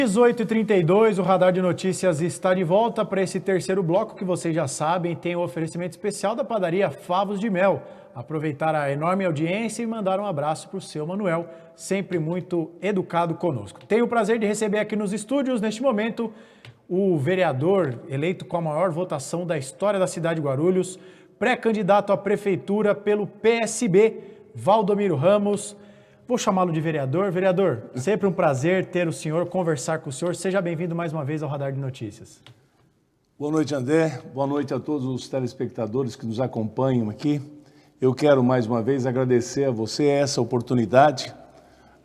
18h32, o Radar de Notícias está de volta para esse terceiro bloco que vocês já sabem, tem o oferecimento especial da padaria Favos de Mel. Aproveitar a enorme audiência e mandar um abraço para o seu Manuel, sempre muito educado conosco. Tenho o prazer de receber aqui nos estúdios, neste momento, o vereador eleito com a maior votação da história da cidade de Guarulhos, pré-candidato à prefeitura pelo PSB, Valdomiro Ramos. Vou chamá-lo de vereador. Vereador, sempre um prazer ter o senhor, conversar com o senhor. Seja bem-vindo mais uma vez ao Radar de Notícias. Boa noite, André. Boa noite a todos os telespectadores que nos acompanham aqui. Eu quero mais uma vez agradecer a você essa oportunidade,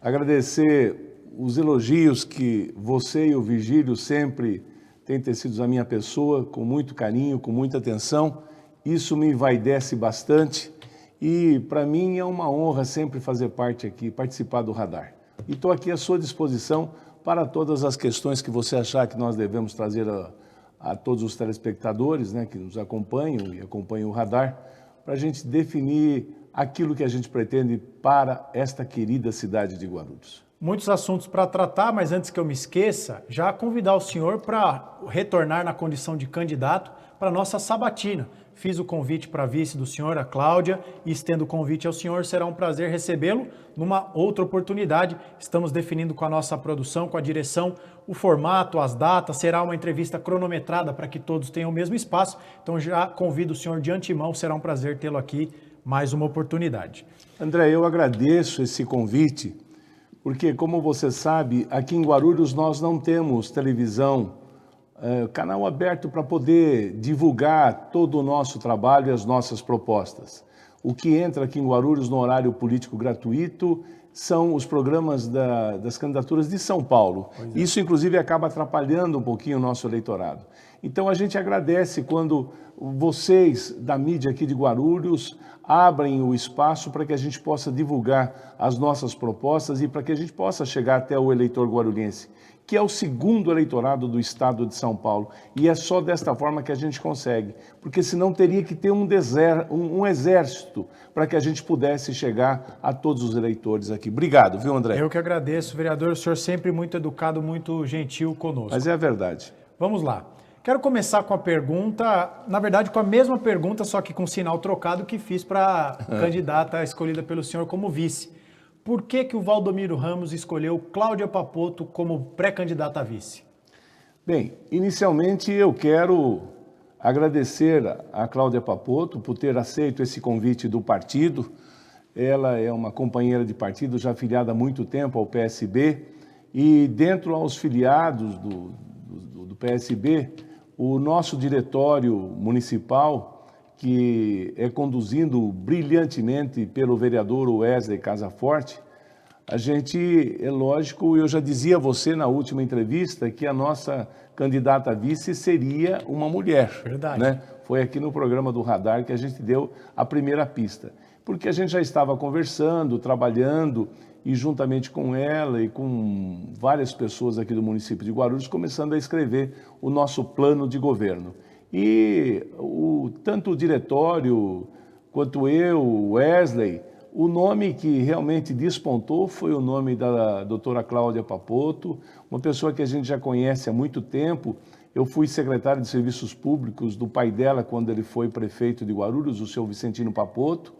agradecer os elogios que você e o Vigílio sempre têm tecido à minha pessoa, com muito carinho, com muita atenção. Isso me envaidece bastante. E para mim é uma honra sempre fazer parte aqui, participar do Radar. E estou aqui à sua disposição para todas as questões que você achar que nós devemos trazer a todos os telespectadores, né, que nos acompanham e acompanham o Radar, para a gente definir aquilo que a gente pretende para esta querida cidade de Guarulhos. Muitos assuntos para tratar, mas antes que eu me esqueça, já convidar o senhor para retornar na condição de candidato para a nossa sabatina. Fiz o convite para a vice do senhor, a Cláudia, e estendo o convite ao senhor, será um prazer recebê-lo numa outra oportunidade. Estamos definindo com a nossa produção, com a direção, o formato, as datas, será uma entrevista cronometrada para que todos tenham o mesmo espaço. Então já convido o senhor de antemão, será um prazer tê-lo aqui, mais uma oportunidade. André, eu agradeço esse convite, porque como você sabe, aqui em Guarulhos nós não temos televisão, canal aberto para poder divulgar todo o nosso trabalho e as nossas propostas. O que entra aqui em Guarulhos no horário político gratuito são os programas das candidaturas de São Paulo. Isso, inclusive, acaba atrapalhando um pouquinho o nosso eleitorado. Então, a gente agradece quando vocês da mídia aqui de Guarulhos abrem o espaço para que a gente possa divulgar as nossas propostas e para que a gente possa chegar até o eleitor guarulhense, que é o segundo eleitorado do estado de São Paulo. E é só desta forma que a gente consegue, porque senão teria que ter um exército para que a gente pudesse chegar a todos os eleitores aqui. Obrigado, viu, André? Eu que agradeço, vereador. O senhor sempre muito educado, muito gentil conosco. Mas é a verdade. Vamos lá. Quero começar com a pergunta, na verdade com a mesma pergunta, só que com sinal trocado que fiz para a candidata escolhida pelo senhor como vice. Por que o Valdomiro Ramos escolheu Cláudia Papotto como pré-candidata a vice? Bem, inicialmente eu quero agradecer a Cláudia Papotto por ter aceito esse convite do partido. Ela é uma companheira de partido já filiada há muito tempo ao PSB e dentro aos filiados do PSB, o nosso diretório municipal, que é conduzido brilhantemente pelo vereador Wesley Casaforte, a gente, é lógico, eu já dizia a você na última entrevista que a nossa candidata a vice seria uma mulher. Verdade. Né? Foi aqui no programa do Radar que a gente deu a primeira pista. Porque a gente já estava conversando, trabalhando, e juntamente com ela e com várias pessoas aqui do município de Guarulhos, começando a escrever o nosso plano de governo. E tanto o diretório quanto eu, Wesley, o nome que realmente despontou foi o nome da doutora Cláudia Papotto, uma pessoa que a gente já conhece há muito tempo. Eu fui secretário de Serviços Públicos do pai dela quando ele foi prefeito de Guarulhos, o seu Vicentino Papotto.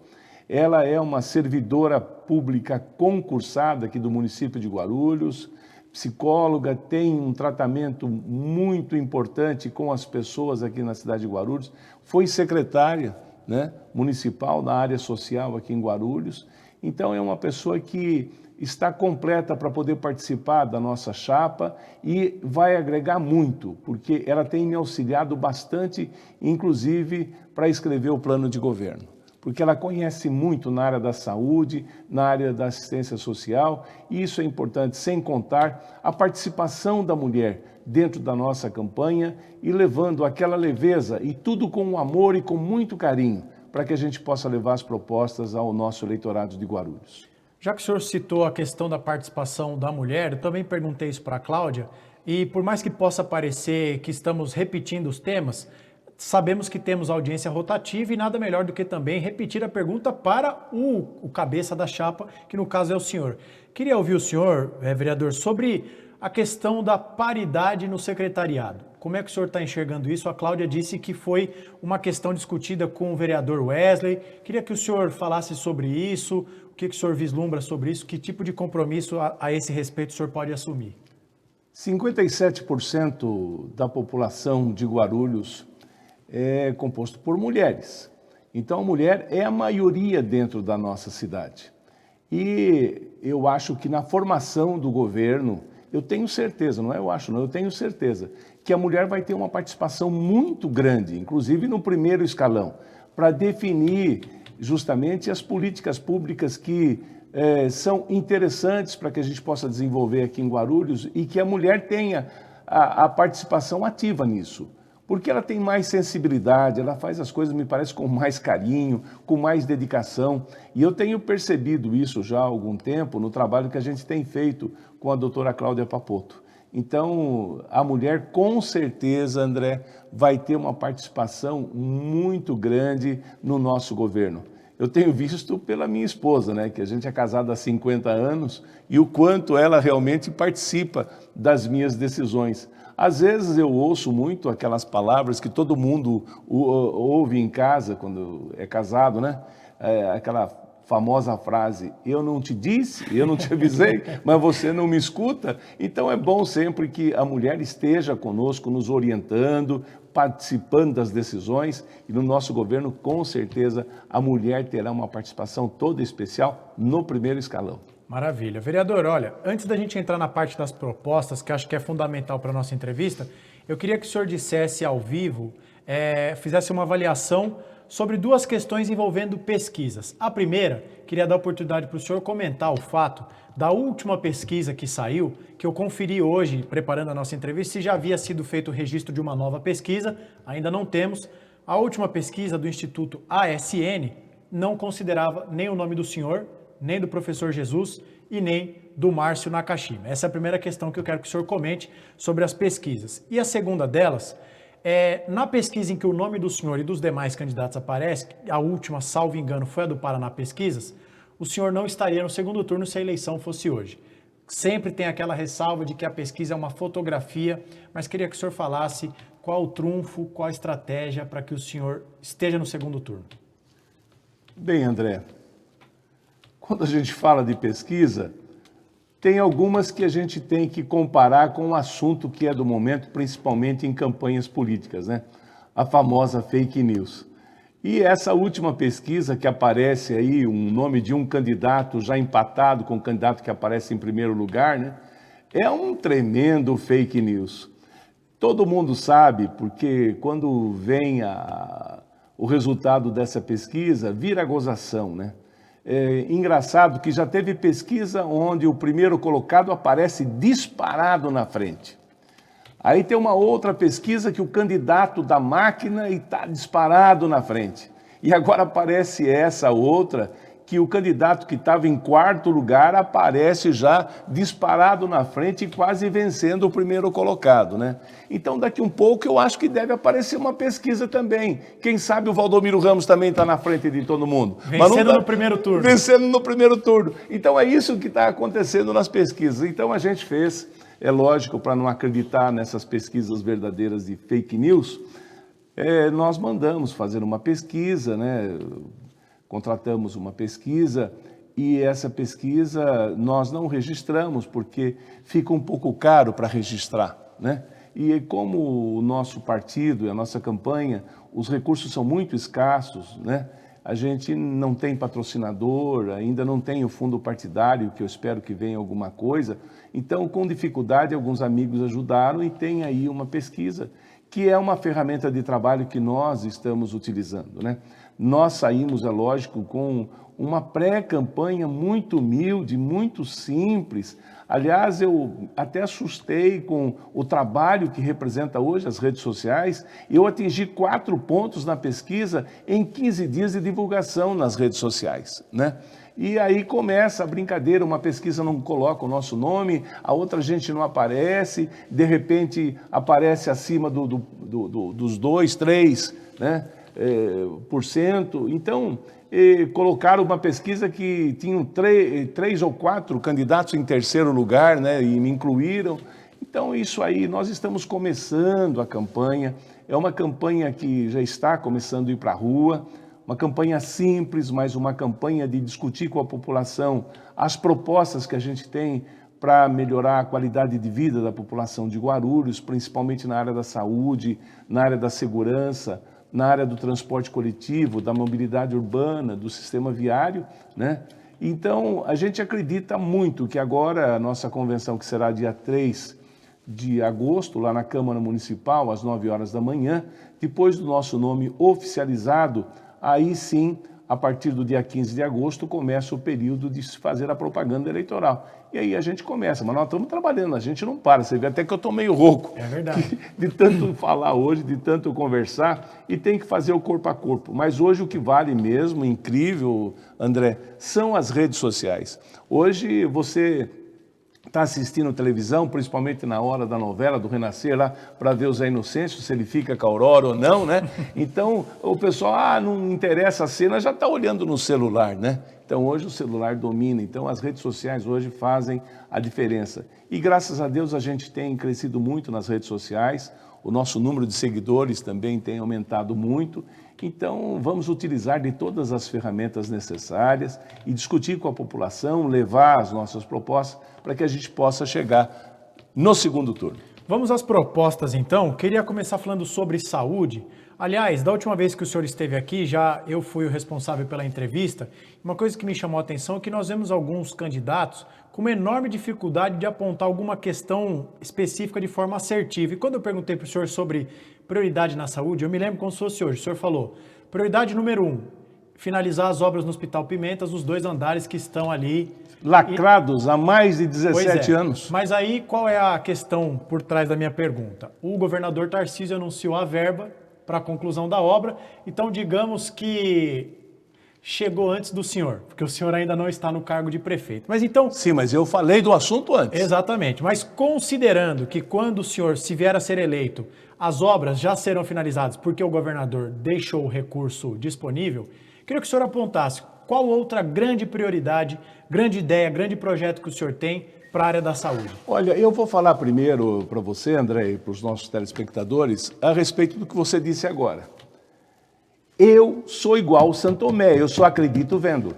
Ela é uma servidora pública concursada aqui do município de Guarulhos, psicóloga, tem um tratamento muito importante com as pessoas aqui na cidade de Guarulhos, foi secretária, né, municipal da área social aqui em Guarulhos, então é uma pessoa que está completa para poder participar da nossa chapa e vai agregar muito, porque ela tem me auxiliado bastante, inclusive para escrever o plano de governo. Porque ela conhece muito na área da saúde, na área da assistência social, e isso é importante, sem contar a participação da mulher dentro da nossa campanha e levando aquela leveza e tudo com amor e com muito carinho, para que a gente possa levar as propostas ao nosso eleitorado de Guarulhos. Já que o senhor citou a questão da participação da mulher, eu também perguntei isso para a Cláudia, e por mais que possa parecer que estamos repetindo os temas, sabemos que temos audiência rotativa e nada melhor do que também repetir a pergunta para o cabeça da chapa, que no caso é o senhor. Queria ouvir o senhor, vereador, sobre a questão da paridade no secretariado. Como é que o senhor está enxergando isso? A Cláudia disse que foi uma questão discutida com o vereador Wesley. Queria que o senhor falasse sobre isso, o que o senhor vislumbra sobre isso, que tipo de compromisso a esse respeito o senhor pode assumir? 57% da população de Guarulhos é composto por mulheres. Então, a mulher é a maioria dentro da nossa cidade. E eu acho que na formação do governo, eu tenho certeza, não é eu acho não, eu tenho certeza, que a mulher vai ter uma participação muito grande, inclusive no primeiro escalão, para definir justamente as políticas públicas que são interessantes para que a gente possa desenvolver aqui em Guarulhos e que a mulher tenha a participação ativa nisso. Porque ela tem mais sensibilidade, ela faz as coisas, me parece, com mais carinho, com mais dedicação. E eu tenho percebido isso já há algum tempo no trabalho que a gente tem feito com a doutora Cláudia Papotto. Então, a mulher, com certeza, André, vai ter uma participação muito grande no nosso governo. Eu tenho visto pela minha esposa, né, que a gente é casado há 50 anos, e o quanto ela realmente participa das minhas decisões. Às vezes eu ouço muito aquelas palavras que todo mundo ouve em casa quando é casado, né? Aquela famosa frase, eu não te disse, eu não te avisei, mas você não me escuta. Então é bom sempre que a mulher esteja conosco, nos orientando, participando das decisões, e no nosso governo, com certeza, a mulher terá uma participação toda especial no primeiro escalão. Maravilha. Vereador, olha, antes da gente entrar na parte das propostas, que acho que é fundamental para a nossa entrevista, eu queria que o senhor dissesse ao vivo, fizesse uma avaliação sobre duas questões envolvendo pesquisas. A primeira, queria dar a oportunidade para o senhor comentar o fato da última pesquisa que saiu, que eu conferi hoje, preparando a nossa entrevista, se já havia sido feito o registro de uma nova pesquisa, ainda não temos. A última pesquisa do Instituto ASN não considerava nem o nome do senhor, nem do professor Jesus e nem do Márcio Nakashima. Essa é a primeira questão que eu quero que o senhor comente sobre as pesquisas. E a segunda delas, na pesquisa em que o nome do senhor e dos demais candidatos aparece, a última, salvo engano, foi a do Paraná Pesquisas, o senhor não estaria no segundo turno se a eleição fosse hoje. Sempre tem aquela ressalva de que a pesquisa é uma fotografia, mas queria que o senhor falasse qual o trunfo, qual a estratégia para que o senhor esteja no segundo turno. Bem, André, quando a gente fala de pesquisa, tem algumas que a gente tem que comparar com o assunto que é do momento, principalmente em campanhas políticas, né? A famosa fake news. E essa última pesquisa que aparece aí, um nome de um candidato já empatado com o candidato que aparece em primeiro lugar, né? É um tremendo fake news. Todo mundo sabe, porque quando vem o resultado dessa pesquisa, vira gozação, né? É engraçado que já teve pesquisa onde o primeiro colocado aparece disparado na frente. Aí tem uma outra pesquisa que o candidato da máquina está disparado na frente. E agora aparece essa outra que o candidato que estava em quarto lugar aparece já disparado na frente e quase vencendo o primeiro colocado, né? Então, daqui um pouco, eu acho que deve aparecer uma pesquisa também. Quem sabe o Valdomiro Ramos também está na frente de todo mundo. Vencendo no primeiro turno. Vencendo no primeiro turno. Então, é isso que está acontecendo nas pesquisas. Então, a gente fez, é lógico, para não acreditar nessas pesquisas verdadeiras de fake news, nós mandamos fazer uma pesquisa, né? Contratamos uma pesquisa e essa pesquisa nós não registramos porque fica um pouco caro para registrar, né? E como o nosso partido e a nossa campanha, os recursos são muito escassos, né? A gente não tem patrocinador, ainda não tem o fundo partidário, que eu espero que venha alguma coisa. Então, com dificuldade, alguns amigos ajudaram e tem aí uma pesquisa, que é uma ferramenta de trabalho que nós estamos utilizando, né? Nós saímos, é lógico, com uma pré-campanha muito humilde, muito simples. Aliás, eu até assustei com o trabalho que representa hoje as redes sociais. Eu atingi 4 pontos na pesquisa em 15 dias de divulgação nas redes sociais, né? E aí começa a brincadeira, uma pesquisa não coloca o nosso nome, a outra gente não aparece, de repente aparece acima dos 2, 3, né? %. Então, colocaram uma pesquisa que tinham 3 ou 4 candidatos em terceiro lugar, né, e me incluíram. Então, isso aí, nós estamos começando a campanha. É uma campanha que já está começando a ir para a rua, uma campanha simples, mas uma campanha de discutir com a população as propostas que a gente tem para melhorar a qualidade de vida da população de Guarulhos, principalmente na área da saúde, na área da segurança, na área do transporte coletivo, da mobilidade urbana, do sistema viário, né? Então, a gente acredita muito que agora a nossa convenção, que será dia 3 de agosto, lá na Câmara Municipal, às 9 horas da manhã, depois do nosso nome oficializado, aí sim, a partir do dia 15 de agosto, começa o período de se fazer a propaganda eleitoral. E aí a gente começa, mas nós estamos trabalhando, a gente não para. Você vê até que eu estou meio rouco. É verdade. De tanto falar hoje, de tanto conversar, e tem que fazer o corpo a corpo. Mas hoje o que vale mesmo, incrível, André, são as redes sociais. Hoje você está assistindo televisão, principalmente na hora da novela, do Renascer, lá, para ver o Zé Inocêncio, se ele fica com a Aurora ou não, né? Então, o pessoal, não interessa a cena, já está olhando no celular, né? Então, hoje o celular domina, então as redes sociais hoje fazem a diferença. E graças a Deus a gente tem crescido muito nas redes sociais, o nosso número de seguidores também tem aumentado muito. Então, vamos utilizar de todas as ferramentas necessárias e discutir com a população, levar as nossas propostas para que a gente possa chegar no segundo turno. Vamos às propostas, então. Queria começar falando sobre saúde. Aliás, da última vez que o senhor esteve aqui, já eu fui o responsável pela entrevista. Uma coisa que me chamou a atenção é que nós vemos alguns candidatos com uma enorme dificuldade de apontar alguma questão específica de forma assertiva. E quando eu perguntei para o senhor sobre prioridade na saúde, eu me lembro como se fosse hoje. O senhor falou, prioridade número 1, finalizar as obras no Hospital Pimentas, os 2 andares que estão ali... Lacrados há mais de 17 anos. Mas aí, qual é a questão por trás da minha pergunta? O governador Tarcísio anunciou a verba para a conclusão da obra, então digamos que chegou antes do senhor, porque o senhor ainda não está no cargo de prefeito. Mas então... Sim, mas eu falei do assunto antes. Exatamente, mas considerando que quando o senhor se vier a ser eleito, as obras já serão finalizadas porque o governador deixou o recurso disponível, queria que o senhor apontasse qual outra grande prioridade, grande ideia, grande projeto que o senhor tem para a área da saúde. Olha, eu vou falar primeiro para você, André, e para os nossos telespectadores, a respeito do que você disse agora. Eu sou igual o Santo Tomé, eu só acredito vendo.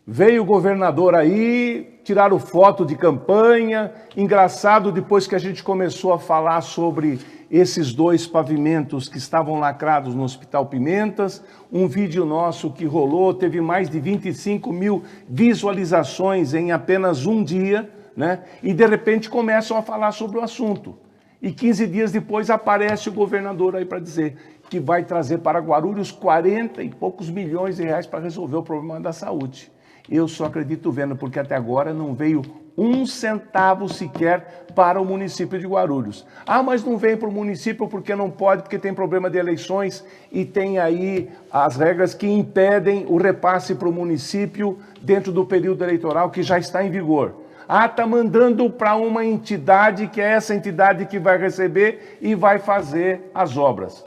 Veio o governador aí, tiraram foto de campanha, engraçado, depois que a gente começou a falar sobre esses 2 pavimentos que estavam lacrados no Hospital Pimentas, um vídeo nosso que rolou, teve mais de 25 mil visualizações em apenas um dia, né? E de repente começam a falar sobre o assunto. E 15 dias depois aparece o governador aí para dizer que vai trazer para Guarulhos 40 e poucos milhões de reais para resolver o problema da saúde. Eu só acredito vendo, porque até agora não veio 1 centavo sequer para o município de Guarulhos. Ah, mas não vem para o município porque não pode, porque tem problema de eleições e tem aí as regras que impedem o repasse para o município dentro do período eleitoral que já está em vigor. Ah, está mandando para uma entidade que é essa entidade que vai receber e vai fazer as obras.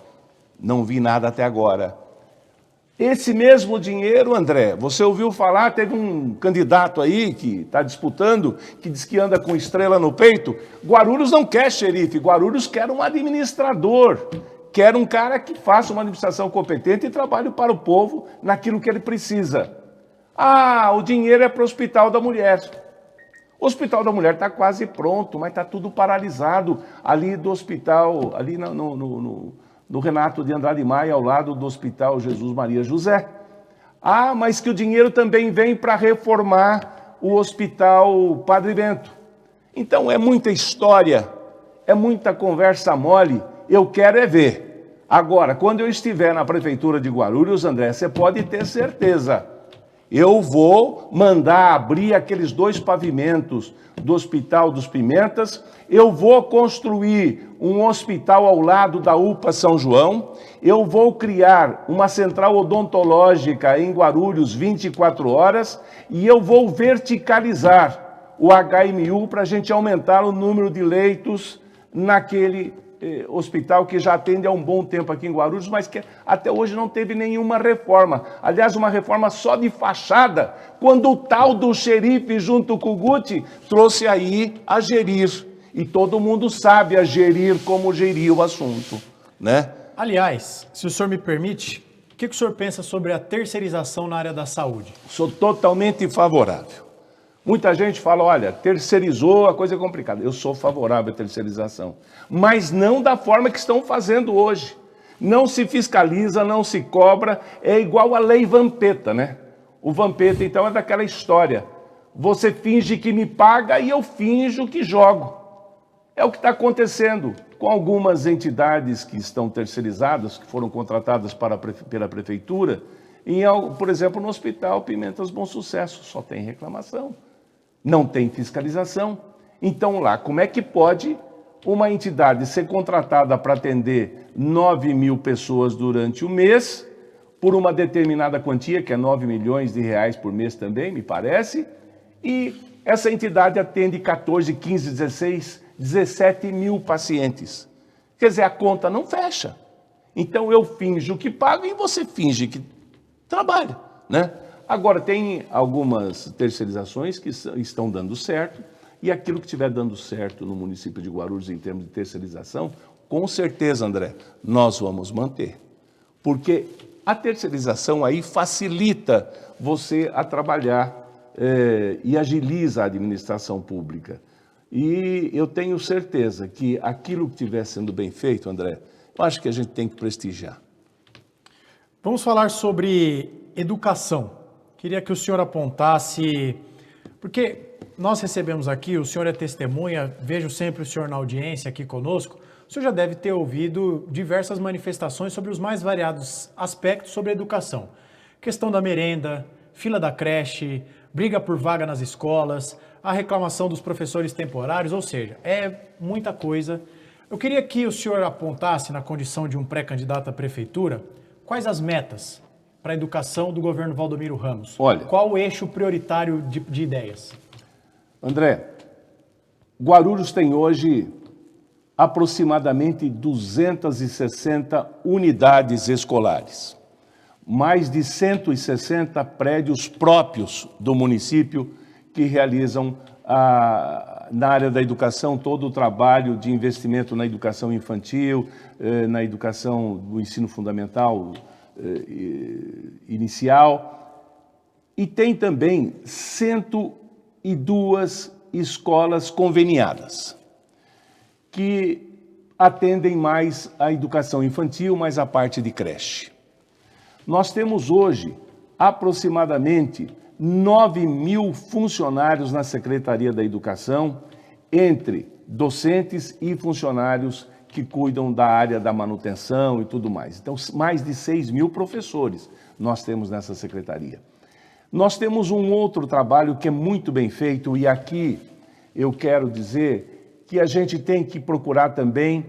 Não vi nada até agora. Esse mesmo dinheiro, André, você ouviu falar, teve um candidato aí que está disputando, que diz que anda com estrela no peito. Guarulhos não quer xerife, Guarulhos quer um administrador, quer um cara que faça uma administração competente e trabalhe para o povo naquilo que ele precisa. Ah, o dinheiro é para o Hospital da Mulher. O Hospital da Mulher está quase pronto, mas está tudo paralisado ali do hospital, ali no Renato de Andrade Maia, ao lado do Hospital Jesus Maria José. Ah, mas que o dinheiro também vem para reformar o Hospital Padre Bento. Então é muita história, é muita conversa mole, eu quero é ver. Agora, quando eu estiver na Prefeitura de Guarulhos, André, você pode ter certeza, eu vou mandar abrir aqueles 2 pavimentos do Hospital dos Pimentas, eu vou construir um hospital ao lado da UPA São João, eu vou criar uma central odontológica em Guarulhos 24 horas e eu vou verticalizar o HMU para a gente aumentar o número de leitos naquele hospital que já atende há um bom tempo aqui em Guarulhos, mas que até hoje não teve nenhuma reforma. Aliás, uma reforma só de fachada, quando o tal do xerife, junto com o Guti, trouxe aí a gerir. E todo mundo sabe a gerir como gerir o assunto, né? Aliás, se o senhor me permite, o que o senhor pensa sobre a terceirização na área da saúde? Sou totalmente favorável. Muita gente fala, olha, terceirizou, a coisa é complicada. Eu sou favorável à terceirização, mas não da forma que estão fazendo hoje. Não se fiscaliza, não se cobra, é igual a lei Vampeta, né? O Vampeta, então, é daquela história. Você finge que me paga e eu finjo que jogo. É o que está acontecendo com algumas entidades que estão terceirizadas, que foram contratadas pela prefeitura, por exemplo, no Hospital Pimentas Bom Sucesso, só tem reclamação. Não tem fiscalização. Então lá, como é que pode uma entidade ser contratada para atender 9 mil pessoas durante o mês, por uma determinada quantia, que é 9 milhões de reais por mês também, me parece, e essa entidade atende 14, 15, 16, 17 mil pacientes. Quer dizer, a conta não fecha. Então eu finjo que pago e você finge que trabalha, né? Agora, tem algumas terceirizações que estão dando certo, e aquilo que estiver dando certo no município de Guarulhos em termos de terceirização, com certeza, André, nós vamos manter. Porque a terceirização aí facilita você a trabalhar e agiliza a administração pública. E eu tenho certeza que aquilo que estiver sendo bem feito, André, eu acho que a gente tem que prestigiar. Vamos falar sobre educação. Queria que o senhor apontasse, porque nós recebemos aqui, o senhor é testemunha, vejo sempre o senhor na audiência aqui conosco, o senhor já deve ter ouvido diversas manifestações sobre os mais variados aspectos sobre a educação. Questão da merenda, fila da creche, briga por vaga nas escolas, a reclamação dos professores temporários, ou seja, é muita coisa. Eu queria que o senhor apontasse, na condição de um pré-candidato à prefeitura, quais as metas para a educação do governo Valdomiro Ramos? Olha, qual o eixo prioritário de ideias? André, Guarulhos tem hoje aproximadamente 260 unidades escolares, mais de 160 prédios próprios do município que realizam na área da educação todo o trabalho de investimento na educação infantil, na educação do ensino fundamental inicial, e tem também 102 escolas conveniadas, que atendem mais a educação infantil, mais a parte de creche. Nós temos hoje aproximadamente 9 mil funcionários na Secretaria da Educação, entre docentes e funcionários que cuidam da área da manutenção e tudo mais. Então, mais de 6 mil professores nós temos nessa secretaria. Nós temos um outro trabalho que é muito bem feito, e aqui eu quero dizer que a gente tem que procurar também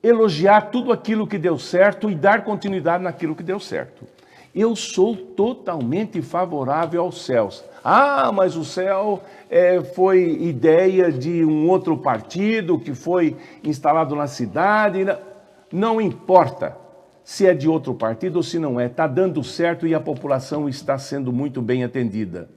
elogiar tudo aquilo que deu certo e dar continuidade naquilo que deu certo. Eu sou totalmente favorável aos CELs. Ah, mas o CEL foi ideia de um outro partido que foi instalado na cidade. Não importa se é de outro partido ou se não é. Está dando certo e a população está sendo muito bem atendida.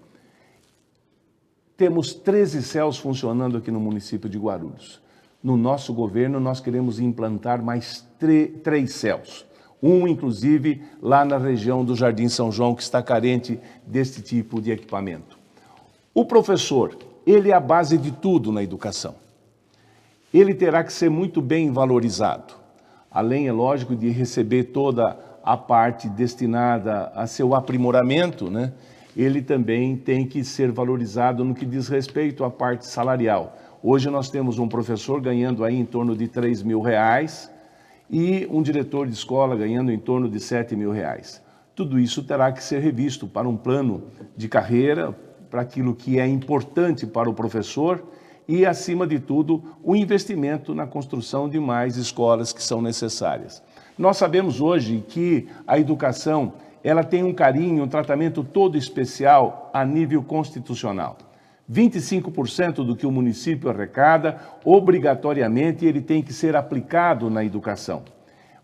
Temos 13 CELs funcionando aqui no município de Guarulhos. No nosso governo, nós queremos implantar mais 3 CELs. Um, inclusive, lá na região do Jardim São João, que está carente deste tipo de equipamento. O professor, ele é a base de tudo na educação. Ele terá que ser muito bem valorizado. Além, é lógico, de receber toda a parte destinada a seu aprimoramento, né? Ele também tem que ser valorizado no que diz respeito à parte salarial. Hoje nós temos um professor ganhando aí em torno de R$3 mil, e um diretor de escola ganhando em torno de R$7 mil. Tudo isso terá que ser revisto para um plano de carreira, para aquilo que é importante para o professor e, acima de tudo, o investimento na construção de mais escolas que são necessárias. Nós sabemos hoje que a educação ela tem um carinho, um tratamento todo especial a nível constitucional. 25% do que o município arrecada, obrigatoriamente ele tem que ser aplicado na educação.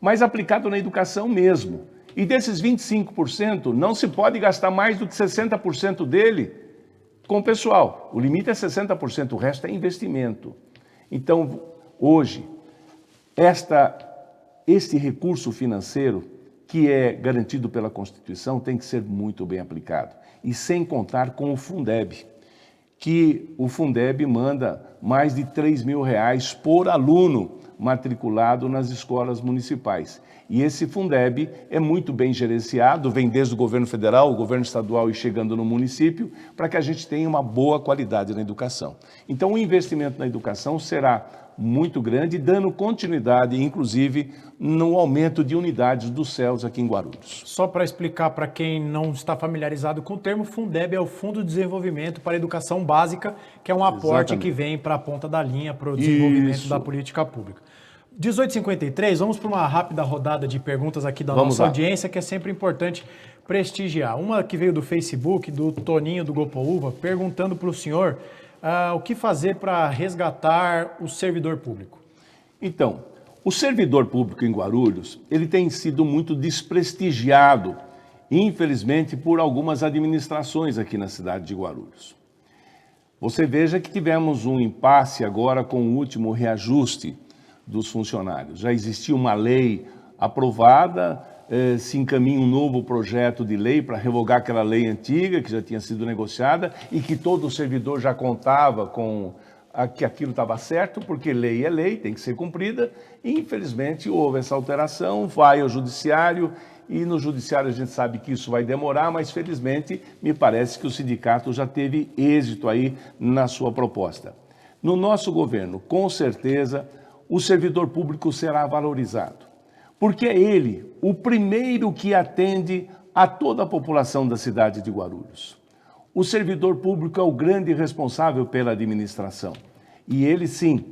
Mas aplicado na educação mesmo. E desses 25%, não se pode gastar mais do que 60% dele com o pessoal. O limite é 60%, o resto é investimento. Então, hoje, este recurso financeiro que é garantido pela Constituição tem que ser muito bem aplicado. E sem contar com o Fundeb, que o Fundeb manda mais de R$3.000 por aluno matriculado nas escolas municipais. E esse Fundeb é muito bem gerenciado, vem desde o governo federal, o governo estadual e chegando no município, para que a gente tenha uma boa qualidade na educação. Então, o investimento na educação será muito grande, dando continuidade, inclusive, no aumento de unidades dos CELS aqui em Guarulhos. Só para explicar para quem não está familiarizado com o termo, Fundeb é o Fundo de Desenvolvimento para a Educação Básica, que é um aporte que vem para a ponta da linha para o desenvolvimento da política pública. 18h53, vamos para uma rápida rodada de perguntas aqui da nossa audiência, que é sempre importante prestigiar. Uma que veio do Facebook, do Toninho do Gopouva, perguntando para o senhor o que fazer para resgatar o servidor público. Então, o servidor público em Guarulhos, ele tem sido muito desprestigiado, infelizmente, por algumas administrações aqui na cidade de Guarulhos. Você veja que tivemos um impasse agora com o último reajuste dos funcionários. Já existia uma lei aprovada, se encaminha um novo projeto de lei para revogar aquela lei antiga que já tinha sido negociada e que todo servidor já contava com que aquilo estava certo, porque lei é lei, tem que ser cumprida, e infelizmente houve essa alteração, vai ao judiciário, e no judiciário a gente sabe que isso vai demorar, mas felizmente me parece que o sindicato já teve êxito aí na sua proposta. No nosso governo, com certeza, o servidor público será valorizado, porque é ele o primeiro que atende a toda a população da cidade de Guarulhos. O servidor público é o grande responsável pela administração e ele, sim,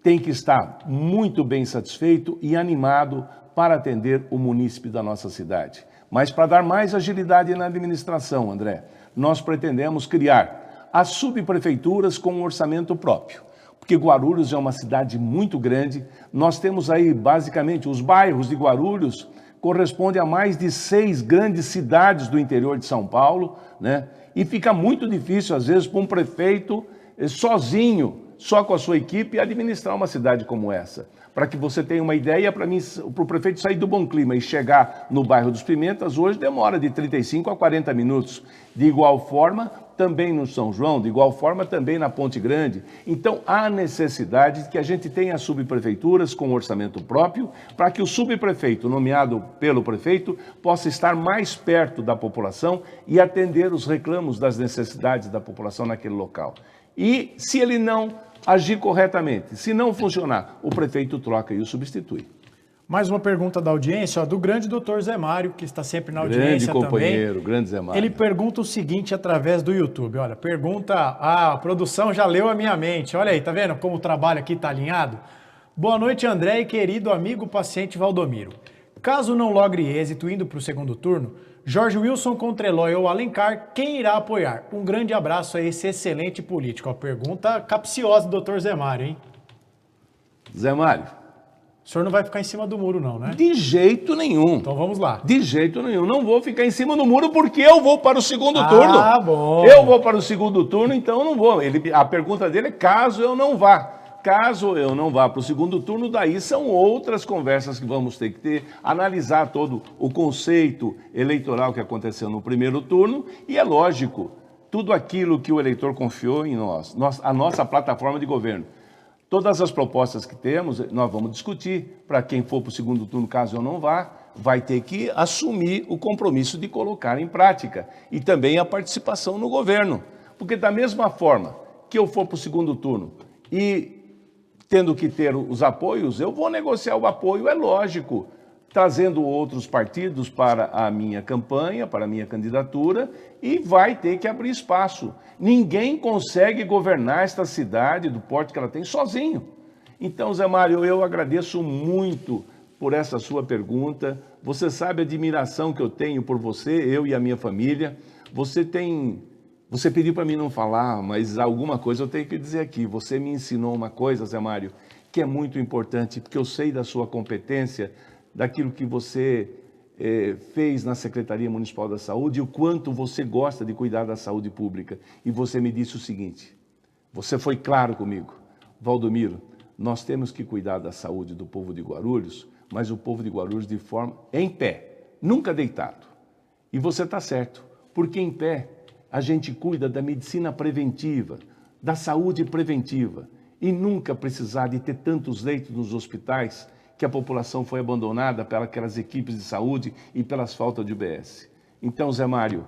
tem que estar muito bem satisfeito e animado para atender o munícipe da nossa cidade. Mas para dar mais agilidade na administração, André, nós pretendemos criar as subprefeituras com um orçamento próprio. Porque Guarulhos é uma cidade muito grande, nós temos aí basicamente os bairros de Guarulhos correspondem a mais de 6 grandes cidades do interior de São Paulo, né? E fica muito difícil às vezes para um prefeito sozinho, só com a sua equipe, administrar uma cidade como essa. Para que você tenha uma ideia, para o prefeito sair do Bom Clima e chegar no bairro dos Pimentas, hoje demora de 35 a 40 minutos. De igual forma, também no São João, de igual forma também na Ponte Grande. Então, há necessidade de que a gente tenha subprefeituras com orçamento próprio, para que o subprefeito, nomeado pelo prefeito, possa estar mais perto da população e atender os reclamos das necessidades da população naquele local. E se ele não agir corretamente, se não funcionar, o prefeito troca e o substitui. Mais uma pergunta da audiência, do grande doutor Zé Mário, que está sempre na audiência também. Grande companheiro, também. Grande Zé Mário. Ele pergunta o seguinte através do YouTube. Olha, a produção já leu a minha mente. Olha aí, tá vendo como o trabalho aqui está alinhado? Boa noite, André e querido amigo paciente Valdomiro. Caso não logre êxito indo para o segundo turno, Jorge Wilson contra Eloy ou Alencar, quem irá apoiar? Um grande abraço a esse excelente político. A pergunta capciosa do doutor Zé Mário, hein? Zé Mário. O senhor não vai ficar em cima do muro, não, né? De jeito nenhum. Então vamos lá. De jeito nenhum. Não vou ficar em cima do muro porque eu vou para o segundo turno. Ah, bom. Eu vou para o segundo turno, então eu não vou. A pergunta dele é caso eu não vá. Caso eu não vá para o segundo turno, daí são outras conversas que vamos ter que ter, analisar todo o conceito eleitoral que aconteceu no primeiro turno e é lógico, tudo aquilo que o eleitor confiou em nós, a nossa plataforma de governo. Todas as propostas que temos, nós vamos discutir. Para quem for para o segundo turno, caso eu não vá, vai ter que assumir o compromisso de colocar em prática e também a participação no governo. Porque da mesma forma que eu for para o segundo turno e tendo que ter os apoios, eu vou negociar o apoio, é lógico, trazendo outros partidos para a minha campanha, para a minha candidatura, e vai ter que abrir espaço. Ninguém consegue governar esta cidade do porte que ela tem sozinho. Então, Zé Mário, eu agradeço muito por essa sua pergunta. Você sabe a admiração que eu tenho por você, eu e a minha família. Você tem Você pediu para mim não falar, mas alguma coisa eu tenho que dizer aqui. Você me ensinou uma coisa, Zé Mário, que é muito importante, porque eu sei da sua competência, daquilo que você fez na Secretaria Municipal da Saúde e o quanto você gosta de cuidar da saúde pública. E você me disse o seguinte, você foi claro comigo, Valdomiro, nós temos que cuidar da saúde do povo de Guarulhos, mas o povo de Guarulhos de forma em pé, nunca deitado. E você está certo, porque em pé a gente cuida da medicina preventiva, da saúde preventiva, e nunca precisar de ter tantos leitos nos hospitais que a população foi abandonada pelas equipes de saúde e pelas faltas de UBS. Então, Zé Mário,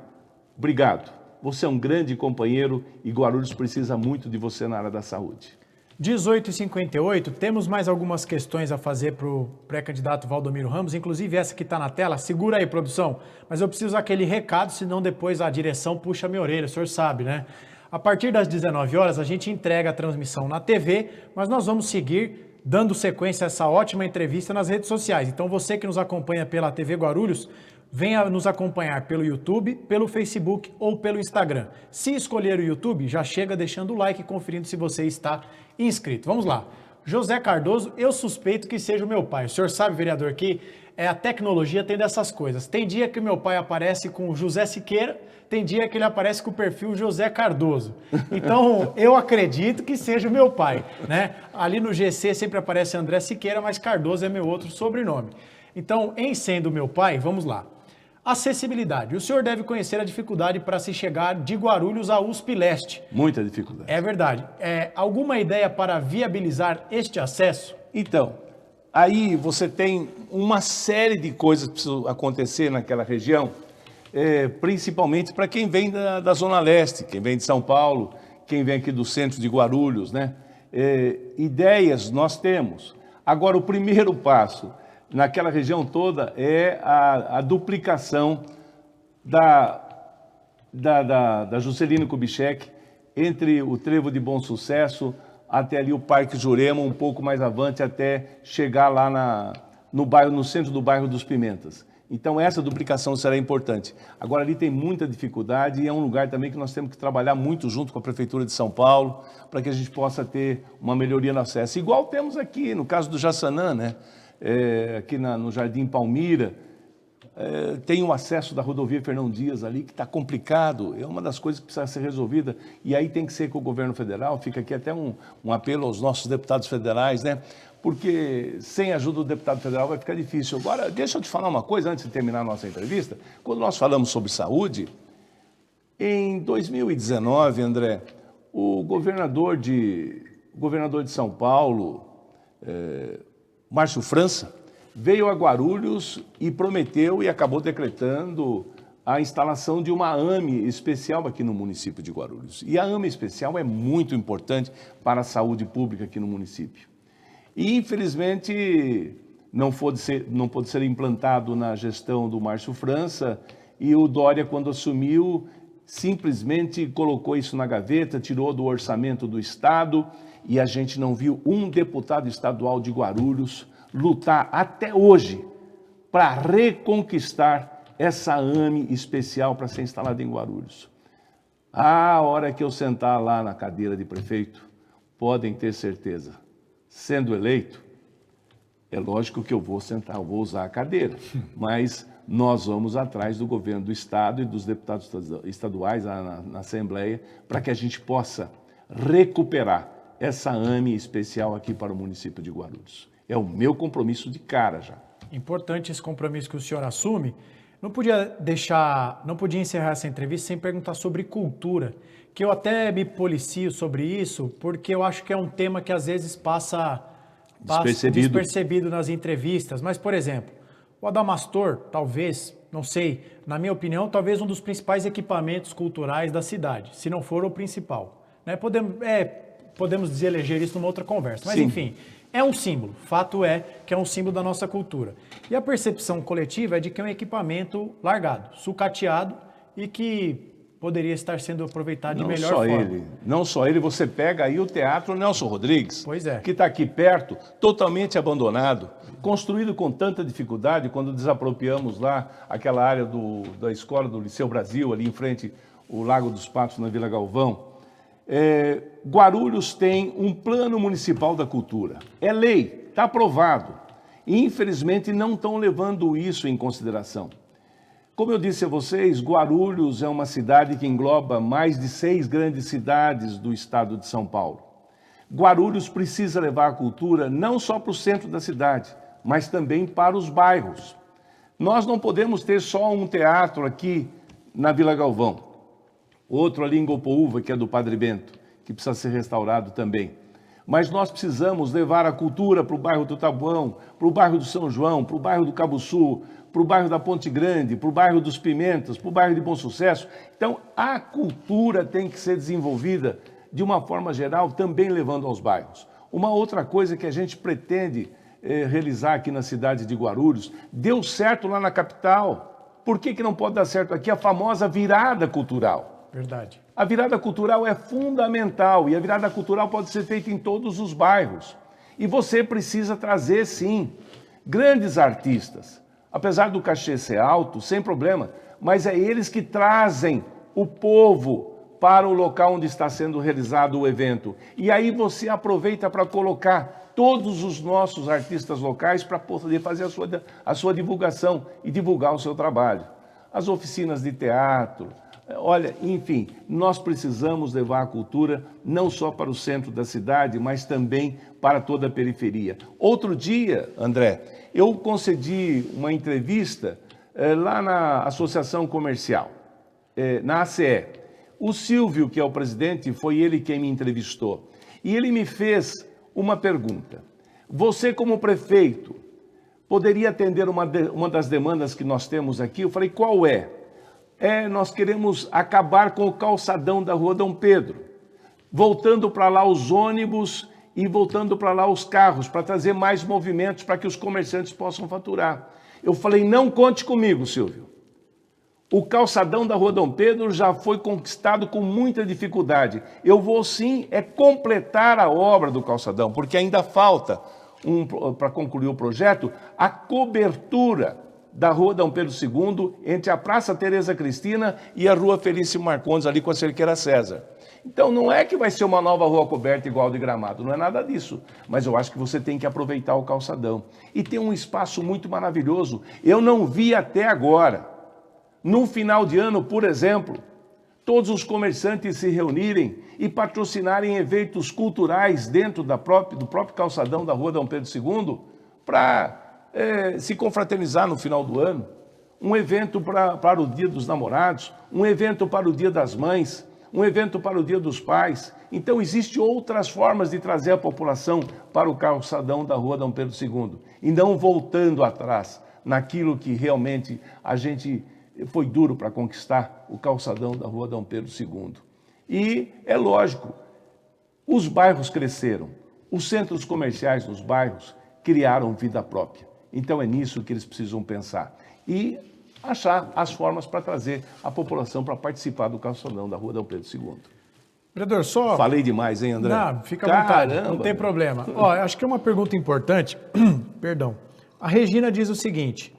obrigado. Você é um grande companheiro e Guarulhos precisa muito de você na área da saúde. 18h58, temos mais algumas questões a fazer para o pré-candidato Valdomiro Ramos, inclusive essa que está na tela. Segura aí, produção, mas eu preciso daquele recado, senão depois a direção puxa a minha orelha, o senhor sabe, né? A partir das 19 horas a gente entrega a transmissão na TV, mas nós vamos seguir dando sequência a essa ótima entrevista nas redes sociais. Então você que nos acompanha pela TV Guarulhos, venha nos acompanhar pelo YouTube, pelo Facebook ou pelo Instagram. Se escolher o YouTube, já chega deixando o like e conferindo se você está inscrito. Vamos lá. José Cardoso, eu suspeito que seja o meu pai. O senhor sabe, vereador, que a tecnologia tem dessas coisas. Tem dia que o meu pai aparece com José Siqueira, tem dia que ele aparece com o perfil José Cardoso. Então, eu acredito que seja o meu pai, né? Ali no GC sempre aparece André Siqueira, mas Cardoso é meu outro sobrenome. Então, em sendo meu pai, vamos lá. Acessibilidade. O senhor deve conhecer a dificuldade para se chegar de Guarulhos à USP Leste. Muita dificuldade. É verdade. Alguma ideia para viabilizar este acesso? Então, aí você tem uma série de coisas que precisam acontecer naquela região, principalmente para quem vem da Zona Leste, quem vem de São Paulo, quem vem aqui do centro de Guarulhos, né? Ideias nós temos. Agora, o primeiro passo naquela região toda é a duplicação da Juscelino Kubitschek entre o Trevo de Bom Sucesso até ali o Parque Jurema, um pouco mais avante, até chegar lá no centro do bairro dos Pimentas. Então essa duplicação será importante. Agora ali tem muita dificuldade e é um lugar também que nós temos que trabalhar muito junto com a Prefeitura de São Paulo para que a gente possa ter uma melhoria no acesso. Igual temos aqui no caso do Jaçanã, né? Aqui no Jardim Palmira, tem o acesso da rodovia Fernão Dias ali, que está complicado, é uma das coisas que precisa ser resolvida, e aí tem que ser com o governo federal, fica aqui até um apelo aos nossos deputados federais, né? Porque sem a ajuda do deputado federal vai ficar difícil. Agora, deixa eu te falar uma coisa antes de terminar a nossa entrevista. Quando nós falamos sobre saúde, em 2019, André, o governador de São Paulo, Márcio França, veio a Guarulhos e prometeu e acabou decretando a instalação de uma AME especial aqui no município de Guarulhos. E a AME especial é muito importante para a saúde pública aqui no município. E, infelizmente, não pôde ser implantado na gestão do Márcio França, e o Dória, quando assumiu, simplesmente colocou isso na gaveta, tirou do orçamento do Estado, e a gente não viu um deputado estadual de Guarulhos lutar até hoje para reconquistar essa AME especial para ser instalada em Guarulhos. A hora que eu sentar lá na cadeira de prefeito, podem ter certeza, sendo eleito, é lógico que eu vou sentar, eu vou usar a cadeira, mas nós vamos atrás do governo do Estado e dos deputados estaduais na Assembleia para que a gente possa recuperar essa AME especial aqui para o município de Guarulhos. É o meu compromisso de cara já. Importante esse compromisso que o senhor assume. Não podia encerrar essa entrevista sem perguntar sobre cultura, que eu até me policio sobre isso, porque eu acho que é um tema que às vezes passa despercebido nas entrevistas. Mas, por exemplo, o Adamastor, talvez, não sei, na minha opinião, talvez um dos principais equipamentos culturais da cidade, se não for o principal. Né? Podemos eleger isso numa outra conversa, mas Sim. Enfim, é um símbolo. Fato é que é um símbolo da nossa cultura. E a percepção coletiva é de que é um equipamento largado, sucateado e que poderia estar sendo aproveitado de melhor forma. Não só ele, você pega aí o Teatro Nelson Rodrigues, que está aqui perto, totalmente abandonado, construído com tanta dificuldade, quando desapropriamos lá aquela área da escola do Liceu Brasil, ali em frente o Lago dos Patos na Vila Galvão. Guarulhos tem um plano municipal da cultura. É lei, está aprovado. E, infelizmente, não estão levando isso em consideração. Como eu disse a vocês, Guarulhos é uma cidade que engloba mais de 6 grandes cidades do estado de São Paulo. Guarulhos precisa levar a cultura não só para o centro da cidade, mas também para os bairros. Nós não podemos ter só um teatro aqui na Vila Galvão, outro ali em Gopoúva, que é do Padre Bento, que precisa ser restaurado também. Mas nós precisamos levar a cultura para o bairro do Tabuão, para o bairro do São João, para o bairro do Cabo Sul, para o bairro da Ponte Grande, para o bairro dos Pimentas, para o bairro de Bom Sucesso. Então, a cultura tem que ser desenvolvida de uma forma geral, também levando aos bairros. Uma outra coisa que a gente pretende realizar aqui na cidade de Guarulhos, deu certo lá na capital. Por que não pode dar certo aqui? A famosa virada cultural. Verdade. A virada cultural é fundamental e a virada cultural pode ser feita em todos os bairros. E você precisa trazer, sim, grandes artistas. Apesar do cachê ser alto, sem problema, mas é eles que trazem o povo para o local onde está sendo realizado o evento. E aí você aproveita para colocar todos os nossos artistas locais para poder fazer a sua divulgação e divulgar o seu trabalho. As oficinas de teatro, olha, enfim, nós precisamos levar a cultura não só para o centro da cidade, mas também para toda a periferia. Outro dia, André, eu concedi uma entrevista lá na Associação Comercial, na ACE. O Silvio, que é o presidente, foi ele quem me entrevistou. E ele me fez uma pergunta. Você, como prefeito, poderia atender uma das demandas que nós temos aqui? Eu falei, qual é? Nós queremos acabar com o calçadão da Rua Dom Pedro, voltando para lá os ônibus e voltando para lá os carros, para trazer mais movimentos para que os comerciantes possam faturar. Eu falei, não conte comigo, Silvio. O calçadão da Rua Dom Pedro já foi conquistado com muita dificuldade. Eu vou sim completar a obra do calçadão, porque ainda falta, para concluir o projeto, a cobertura da Rua Dom Pedro II, entre a Praça Tereza Cristina e a Rua Felício Marcondes, ali com a Cerqueira César. Então, não é que vai ser uma nova rua coberta igual de Gramado, não é nada disso. Mas eu acho que você tem que aproveitar o calçadão. E tem um espaço muito maravilhoso. Eu não vi até agora, no final de ano, por exemplo, todos os comerciantes se reunirem e patrocinarem eventos culturais dentro do próprio calçadão da Rua Dom Pedro II para se confraternizar no final do ano, um evento para o Dia dos Namorados, um evento para o Dia das Mães, um evento para o Dia dos Pais. Então, existem outras formas de trazer a população para o calçadão da Rua Dom Pedro II, e não voltando atrás naquilo que realmente a gente foi duro para conquistar, o calçadão da Rua Dom Pedro II. E é lógico, os bairros cresceram, os centros comerciais nos bairros criaram vida própria. Então é nisso que eles precisam pensar e achar as formas para trazer a população para participar do calçadão da Rua Dom Pedro II. Vereador, só... Falei demais, hein, André? Não, fica à vontade, não tem problema. Ó, acho que é uma pergunta importante, perdão. A Regina diz o seguinte,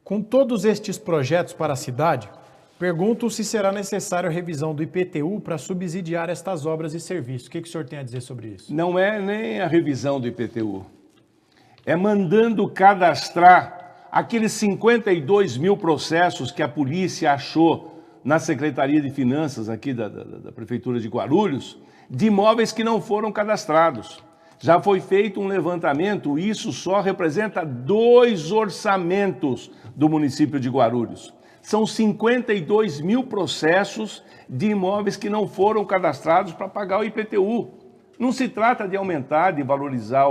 com todos estes projetos para a cidade, pergunto se será necessário a revisão do IPTU para subsidiar estas obras e serviços. O que o senhor tem a dizer sobre isso? Não é nem a revisão do IPTU. É mandando cadastrar aqueles 52 mil processos que a polícia achou na Secretaria de Finanças aqui da Prefeitura de Guarulhos, de imóveis que não foram cadastrados. Já foi feito um levantamento, isso só representa 2 orçamentos do município de Guarulhos. São 52 mil processos de imóveis que não foram cadastrados para pagar o IPTU. Não se trata de aumentar, de valorizar,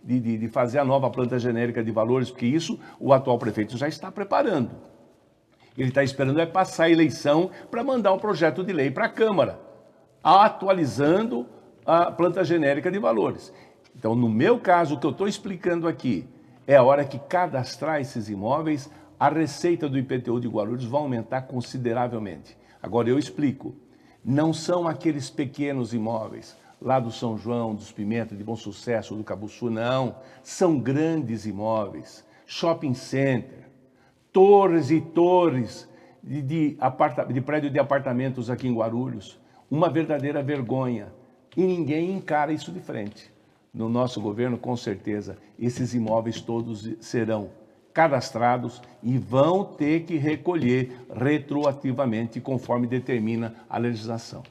de fazer a nova planta genérica de valores, porque isso o atual prefeito já está preparando. Ele está esperando passar a eleição para mandar um projeto de lei para a Câmara, atualizando a planta genérica de valores. Então, no meu caso, o que eu estou explicando aqui é a hora que cadastrar esses imóveis, a receita do IPTU de Guarulhos vai aumentar consideravelmente. Agora, eu explico. Não são aqueles pequenos imóveis lá do São João, dos Pimentas, de Bom Sucesso, do Cabo Sul, não. São grandes imóveis, shopping center, torres e torres de prédio de apartamentos aqui em Guarulhos. Uma verdadeira vergonha. E ninguém encara isso de frente. No nosso governo, com certeza, esses imóveis todos serão cadastrados e vão ter que recolher retroativamente, conforme determina a legislação.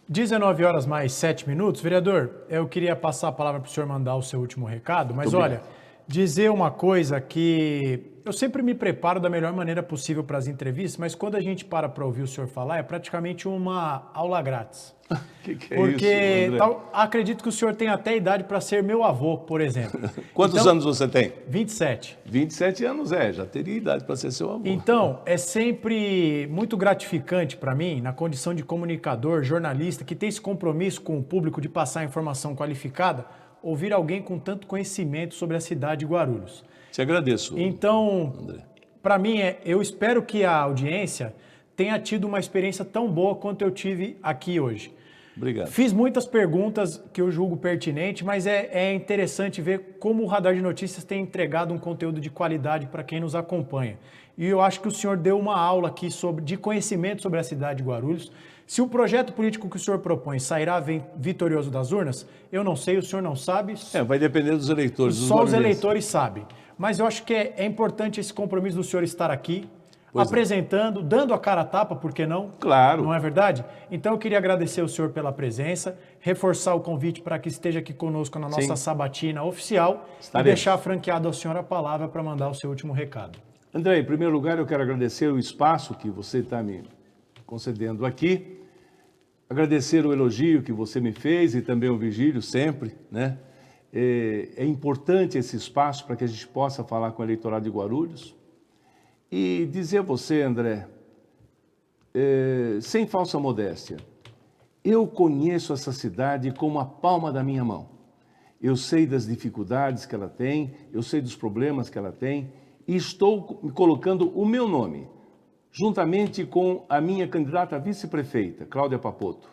19 horas mais 7 minutos. Vereador, eu queria passar a palavra para o senhor mandar o seu último recado, mas olha, dizer uma coisa que eu sempre me preparo da melhor maneira possível para as entrevistas, mas quando a gente para ouvir o senhor falar, é praticamente uma aula grátis. Que é Porque isso, acredito que o senhor tem até idade para ser meu avô, por exemplo. Quantos anos você tem? 27. 27 anos, já teria idade para ser seu avô. Então, é sempre muito gratificante para mim, na condição de comunicador, jornalista, que tem esse compromisso com o público de passar informação qualificada, ouvir alguém com tanto conhecimento sobre a cidade de Guarulhos. Te agradeço. Então, André, para mim, eu espero que a audiência tenha tido uma experiência tão boa quanto eu tive aqui hoje. obrigado. Fiz muitas perguntas que eu julgo pertinente, mas é interessante ver como o Radar de Notícias tem entregado um conteúdo de qualidade para quem nos acompanha. E eu acho que o senhor deu uma aula aqui de conhecimento sobre a cidade de Guarulhos. Se o projeto político que o senhor propõe sairá vitorioso das urnas, eu não sei, o senhor não sabe. Vai depender dos eleitores. Só os eleitores sabem. Mas eu acho que é importante esse compromisso do senhor estar aqui, apresentando, dando a cara a tapa, por que não? Claro. Não é verdade? Então eu queria agradecer o senhor pela presença, reforçar o convite para que esteja aqui conosco na nossa sabatina oficial e deixar franqueado ao senhor a palavra para mandar o seu último recado. André, em primeiro lugar, eu quero agradecer o espaço que você está me concedendo aqui, agradecer o elogio que você me fez e também o Vigílio sempre, né? É importante esse espaço para que a gente possa falar com o eleitorado de Guarulhos. E dizer a você, André, sem falsa modéstia, eu conheço essa cidade como a palma da minha mão. Eu sei das dificuldades que ela tem, eu sei dos problemas que ela tem, e estou colocando o meu nome, juntamente com a minha candidata a vice-prefeita, Cláudia Papoto,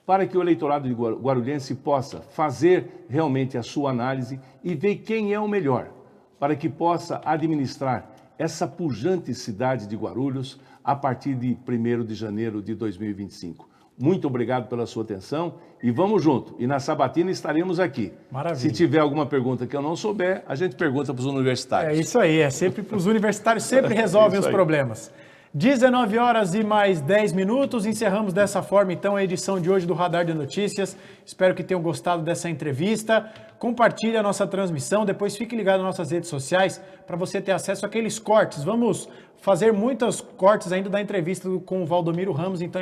para que o eleitorado de guarulhense possa fazer realmente a sua análise e ver quem é o melhor, para que possa administrar essa pujante cidade de Guarulhos a partir de 1º de janeiro de 2025. Muito obrigado pela sua atenção e vamos junto. E na sabatina estaremos aqui. Maravilha. Se tiver alguma pergunta que eu não souber, a gente pergunta para os universitários. É isso aí, é sempre para os universitários, sempre resolvem os problemas. 19 horas e mais 10 minutos, encerramos dessa forma então a edição de hoje do Radar de Notícias. Espero que tenham gostado dessa entrevista. Compartilhe a nossa transmissão, depois fique ligado nas nossas redes sociais para você ter acesso àqueles cortes. Vamos fazer muitos cortes ainda da entrevista com o Valdomiro Ramos, então é